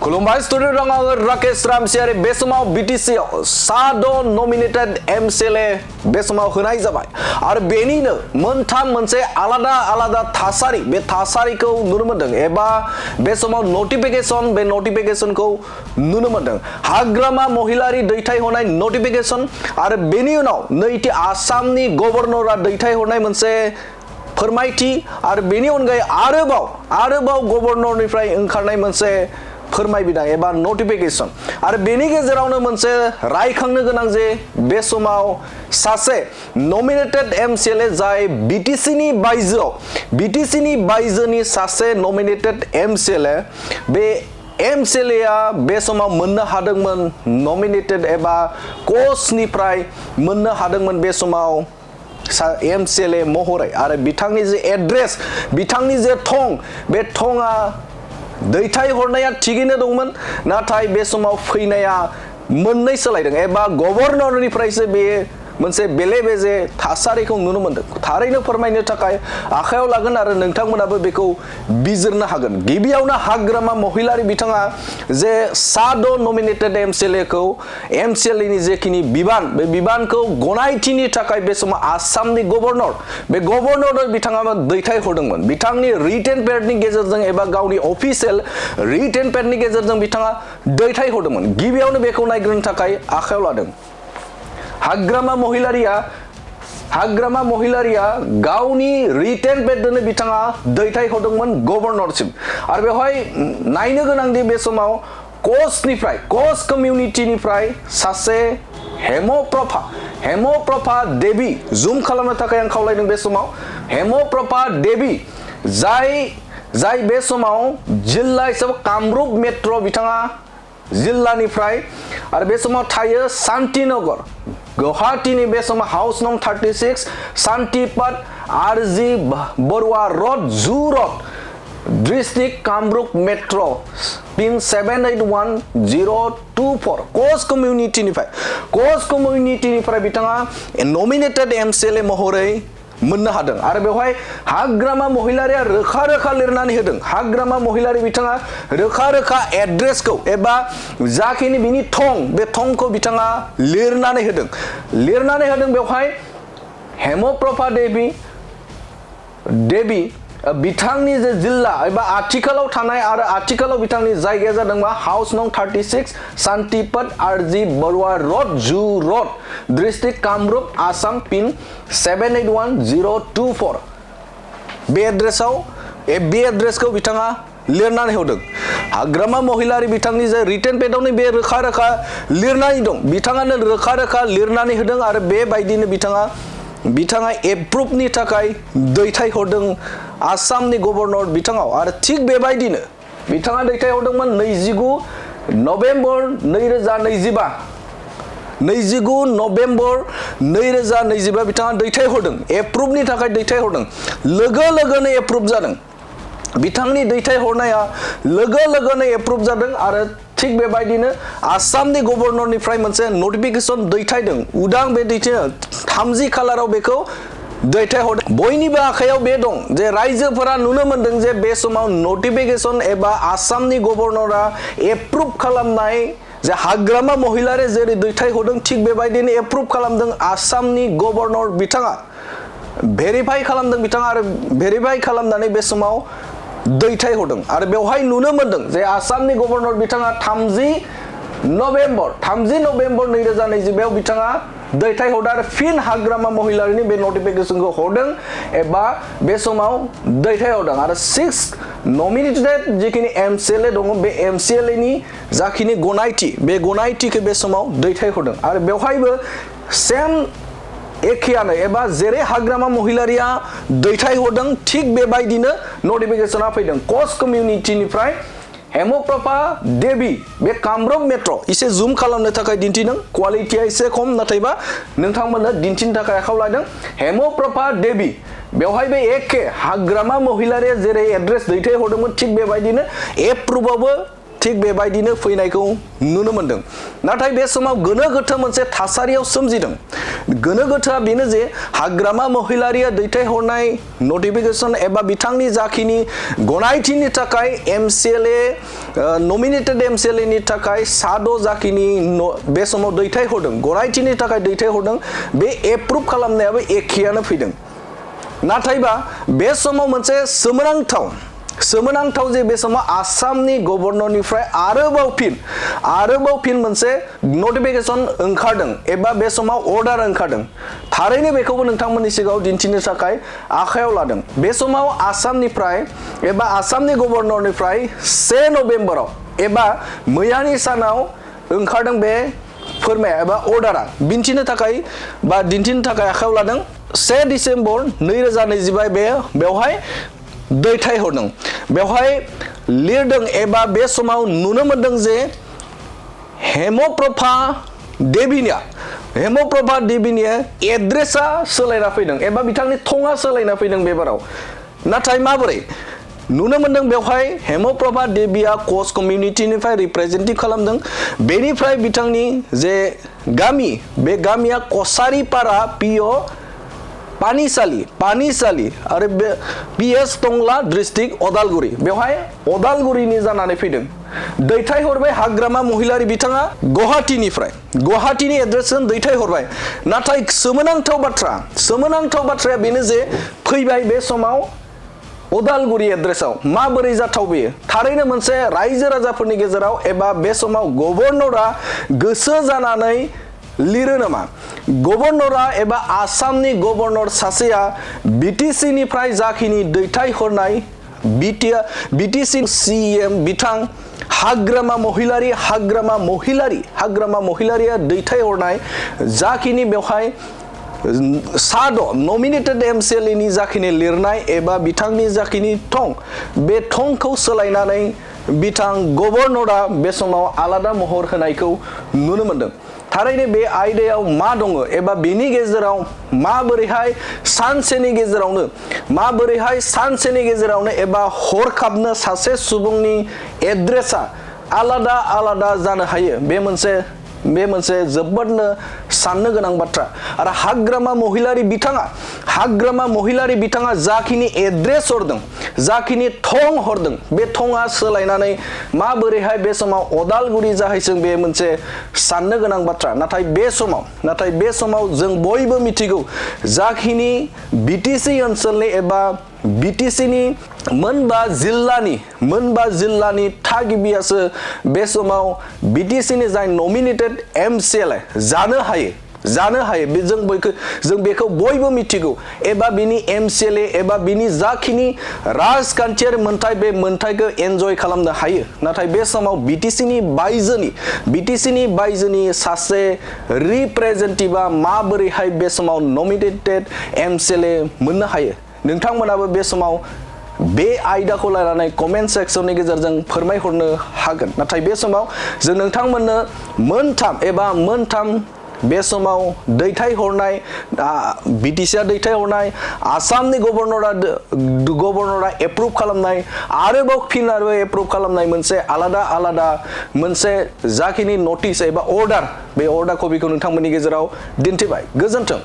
खुलुमबाय स्टुडियो दं आङो राकेश रामसियारि बे समाव बीटीसी साद' नमिनेटेड MCLA बे समाव होनाय जाबाय आरो बेनिनो मोनसे आलादा थासारि बे थासारिखौ नुनो मोनदों एबा बे समाव नोटिफिकेशन बे नोटिफिकेशनखौ नुनो मोनदों हाग्रामा महिलारि दैथायहरनाय नोटिफिकेशन आरो बेनि उनाव नैथि आसामनि गवर्नरा दैथायहरनाय मोनसे फोरमायथि आरो बेनि अनगायै आरोबाव गवर्नरनिफ्राय ओंखारनाय मोनसे फोरमायबिदां एबा नोटिफिकेशन आरो बेनि गेजेरावनो मोनसे रायखांनो गोनां जे बे समाव सासे नमिनेटेड MCLA जाय बीटीसीनि बायजोनि सासे नमिनेटेड MCLA बे MCLA आ बे समाव मोननो हादोंमोन नमिनेटेड एबा कचनिफ्राय मोननो हादोंमोन बे समाव MCLA महरै आरो बिथांनि जे एड्रेस बिथांनि जे थं बे थंआ दैथायहरनाया थिगैनो दंमोन नाथाय बे समाव फैनाया मोननै सोलायदों एबा गवर्नरनिफ्रायसो बे मोनसे बेले-बेजे थासारिखौ नुनो मोनदों थारैनो फोरमायनो थाखाय आखायाव लागोन आरो नोंथांमोनाबो बेखौ बिजिरनो हागोन गिबियावनो हाग्रामा महिलारि बिथाङा जे साद' नमिनेटेड MCLA नि जेखिनि बिबान बे बिबानखौ गनायथिनि थाखाय बे समाव आसामनि गवर्नर बिथाङा दैथायहरदोंमोन बिथांनि रिटेन पेडनि गेजेरजों एबा गावनि अफिसियेल रिटेन पेडनि गेजेरजों बिथाङा दैथायहरदोंमोन गिबियावनो बेखौ नायग्रोनो थाखाय आखायाव लादों हाग्रामा महिलारिया गावनि रिटेन पेडजोंनो बिथाङा दैथायहरदोंमोन गवर्नरसिम आरो बेवहाय नायनो गोनांदि बे समाव कच कमिउनिटिनिफ्राय सासे हेमप्रभा देवी जुम खालामनो थाखाय आं खावलायदों बे समाव हेमप्रभा देवी जाय बे समाव जिल्ला हिसाबै कामरुप मेट्र बिथाङा जिल्लानिफ्राय आरो बे समाव थायो शान्तिनगर गुवाहाटीनि बे समाव हाउस नं 36 शान्तिपथ RG बरुवा रोड जु road district Kamrup metro pin 781024 कच कमिउनिटिनिफ्राय बिथाङा नमिनेटेड MCLA महरै मोननो हादों आरो बेवहाय हाग्रामा महिलारिया रोखा लिरनानै होदों हाग्रामा महिलारि बिथाङा रोखा एड्रेसखौ एबा जाखिनि बिनि थं बे थंखौ बिथाङा लिरनानै होदों बेवहाय हेमप्रभा देवी बिथांनि जे जिल्ला एबा आथिखालाव थानाय आरो आथिखालाव बिथांनि जायगाया जादों मा हाउस नं 36 शान्तिपथ RG बरुवा रोड जु road district Kamrup Assam pin 781024 बे एड्रेसखौ बिथाङा लिरनानै होदों हाग्रामा महिलारि बिथांनि जे रिटेन पेडआवनो बे रोखा लिरनानै दं बिथाङानो रोखा लिरनानै होदों आरो बेबायदिनो बिथाङा एप्रुभनि थाखाय दैथायहरदों आसामनि गवर्नर बिथाङाव आरो थिग बेबायदिनो बिथाङा दैथायहरदोंमोन 29 नभेम्बर 2025 बिथाङा दैथायहरदों एप्रुभनि थाखाय दैथायहरदों लोगोनो एप्रुभ जादों बिथांनि दैथायहरनाया लोगोनो एप्रुभ जादों आरो थिग बेबायदिनो आसामनि गवर्नरनिफ्राय मोनसे नोटिफिकेशन दैथायदों उदां बे दैथायनाय 30 खालाराव बेखौ दैथायहरदों बयनिबो आखायाव बे दं जे रायजोफोरा नुनो मोनदों जे बे समाव नोटिफिकेशन एबा आसामनि गवर्नरा एप्रुभ खालामनाय जे हाग्रामा महिलारि जेरै दैथायहरदों थिग बेबायदिनो एप्रुभ खालामदों आसामनि गवर्नर बिथाङा भेरिफाइ खालामदों बिथाङा आरो भेरिफाइ खालामनानै बे समाव दैथायहरदों आरो बेवहाय नुनो मोनदों जे आसामनि गवर्नर बिथाङा 30 नभेम्बर 2020 बिथाङा दैथायहरदों आरो फिन हाग्रामा महिलारिनि बे नोटिफिकेशनखौ हरदों एबा बे समाव दैथायहरदों आरो 6 नमिनेटेड जिखिनि MCLA दङ बे MCLA नि जाखिनि गनायथि बे गनायथिखौ बे समाव दैथायहरदों आरो बेवहायबो सेम एखेयानो एबा जेरै हाग्रामा महिलारिया दैथायहरदों थिग बेबायदिनो नोटिफिकेशना फैदों कच कमिउनिटिनिफ्राय हेमप्रभा देवी बे कामरुप मेट्र इसे जुम खालामनो थाखाय दिन्थिदों क्वालिटिया इसे खम नाथायबा नोंथांमोननो दिन्थिनो थाखाय आखायाव लादों हेमप्रभा देवी बेवहाय बे एखे हाग्रामा महिलारिया जेरै एड्रेस दैथायहरदोंमोन थिग बेबायदिनो एप्रुभआवबो थिग बेबायदिनो फैनायखौ नुनो मोनदों नाथाय बे समाव गोनो गोथो मोनसे थासारियाव सोमजिदों गोनो गोथोआ बेनो जे हाग्रामा महिलारिया दैथायहरनाय नटिफिकेशन एबा बिथांनि जाखिनि गनायथिनि थाखाय MCLA नमिनेटेड MCLA नि थाखाय साद' जाखिनि बे समाव दैथायहरदों गनायथिनि थाखाय दैथायहरदों बे एप्रुभ खालामनायाबो एखेयानो फैदों नाथायबा बे समाव मोनसे सोमोनांथाव जे बे समाव आसामनि गभर्नरनिफ्राय आरोबाव फिन मोनसे नटिफिकेशन ओंखारदों एबा बे समाव अर्डार ओंखारदों थारैनो बेखौबो नोंथांमोननि सिगाङाव दिन्थिनो थाखाय आखायाव लादों बे समाव आसामनिफ्राय एबा आसामनि गभर्नरनिफ्राय 1 नभेम्बराव एबा मैयानि सानाव ओंखारदों बे फोरमाया एबा अर्डारा दिन्थिनो थाखाय आखायाव लादों 1 डिसेम्बर 2025 बेवहाय दैथायहरदों बेवहाय लिरदों एबा बे समाव नुनो मोनदों जे हेमप्रभा देवीनि एड्रेसा सोलायना फैदों एबा बिथांनि थंआ सोलायना फैदों बेबाराव नाथाय माबोरै नुनो मोनदों बेवहाय हेमप्रभा देवीया कच कमिउनिटिनिफ्राय रिप्रेजेन्टेटिभ खालामदों बेनिफ्राय बिथांनि जे गामि बे गामिया कसारिपारा पिअ पानिसालि आरो PS टंला डिस्ट्रिक्ट अदालगुरि बेवहाय अदालगुरिनि जानानै फैदों दैथायहरबाय हाग्रामा महिलारि बिथाङा गुवाहाटीनि एड्रेसजों दैथायहरबाय नाथाय सोमोनांथाव बाथ्राया बेनो जे फैबाय बे समाव अदालगुरि एड्रेसाव माबोरै जाथाव बेयो थारैनो मोनसे रायजो राजाफोरनि गेजेराव एबा बे समाव गभर्नरा गोसो जानानै लिरो नामा गभर्नरा एबा आसामनि गभर्नर सासेया BTC निफ्राय जाखिनि दैथायहरनाय BTC CM बिथां हाग्रामा महिलारिया दैथायहरनाय जाखिनि बेवहाय साद' नमिनेटेड MCLA नि जाखिनि लिरनाय एबा बिथांनि जाखिनि थं बे थंखौ सोलायनानै बिथां गभर्नरा बे समाव आलादा महर होनायखौ नुनो मोनदों थारैनो बे आयदायाव मा दङ एबा बेनि गेजेराव माबोरैहाय सानसेनि गेजेरावनो एबा हरखाबनो सासे सुबुंनि एड्रेसा आलादा जानो हायो बे मोनसे जोबोदनो साननो गोनां बाथ्रा आरो हाग्रामा महिलारि बिथाङा जाखिनि एड्रेस हरदों जाखिनि थं हरदों बे थंआ सोलायनानै माबोरैहाय बे समाव अदालगुरि जाहैसों बे मोनसे साननो गोनां बाथ्रा नाथाय बे समाव जों बयबो मिथिगौ जाखिनि BTC ओनसोलनि एबा BTC नि मोनबा जिल्लानि थागिबियासो बे समाव BTC नि जाय नमिनेटेड MCLA जानो हायो जों बेखौ बयबो मिथिगौ एबा बिनि MCLA एबा बिनि जाखिनि राजखान्थियारि मोन्थाय बे मोन्थायखौ एन्जय खालामनो हायो नाथाय बे समाव BTC नि बायजोनि सासे रिप्रेजेन्टेटिभा माबोरैहाय बे समाव नमिनेटेड MCLA मोननो हायो नोंथांमोनाबो बे समाव बे आयदाखौ लानानै कमेन्ट सेक्सननि गेजेरजों फोरमायहरनो हागोन नाथाय बे समाव जों नोंथांमोननो मोनथाम बे समाव दैथायहरनाय BTC दैथायहरनाय आसामनि गभर्नरा एप्रुभ खालामनाय आरोबाव एप्रुभ खालामनाय मोनसे आलादा मोनसे जाखिनि नटिस एबा अर्डार बे अर्डार कपिखौ नोंथांमोननि गेजेराव दिन्थिबाय गोजोन्थों।